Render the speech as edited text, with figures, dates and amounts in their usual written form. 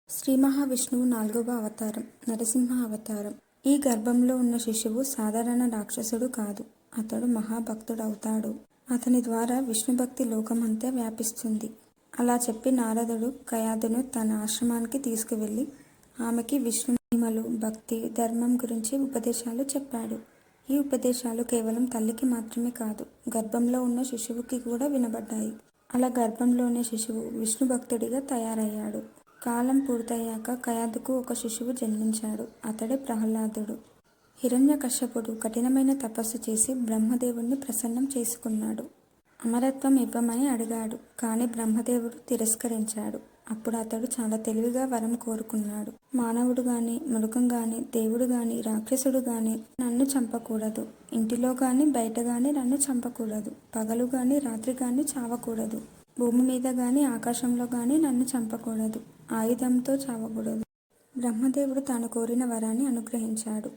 శ్రీ మహావిష్ణువు 4వ అవతారం నరసింహ అవతారం. ఈ గర్భంలో ఉన్న శిశువు సాధారణ రాక్షసుడు కాదు. అతడు మహాభక్తుడవుతాడు. అతని ద్వారా విష్ణుభక్తి లోకమంతా వ్యాపిస్తుంది. అలా చెప్పి నారదుడు కయాదును తన ఆశ్రమానికి తీసుకువెళ్ళి ఆమెకి విష్ణు మహిమలు, భక్తి, ధర్మం గురించి ఉపదేశాలు చెప్పాడు. ఈ ఉపదేశాలు కేవలం తల్లికి మాత్రమే కాదు, గర్భంలో ఉన్న శిశువుకి కూడా వినబడ్డాయి. అలా గర్భంలోనే శిశువు విష్ణు భక్తుడిగా తయారయ్యాడు. కాలం పూర్తయ్యాక కయాదుకు ఒక శిశువు జన్మించాడు. అతడే ప్రహ్లాదుడు. హిరణ్యకశ్యపుడు కఠినమైన తపస్సు చేసి బ్రహ్మదేవుణ్ణి ప్రసన్నం చేసుకున్నాడు. అమరత్వం ఇవ్వమని అడిగాడు. కానీ బ్రహ్మదేవుడు తిరస్కరించాడు. అప్పుడు అతడు చాలా తెలివిగా వరం కోరుకున్నాడు. మానవుడు గాని, మృగం గాని, దేవుడు గాని, రాక్షసుడు గాని నన్ను చంపకూడదు. ఇంటిలో గాని బయట గాని నన్ను చంపకూడదు. పగలు గాని రాత్రి గాని చావకూడదు. భూమి మీద గాని ఆకాశంలో గాని నన్ను చంపకూడదు. ఆయుధంతో చావకూడదు. బ్రహ్మదేవుడు తాను కోరిన వరాన్ని అనుగ్రహించాడు.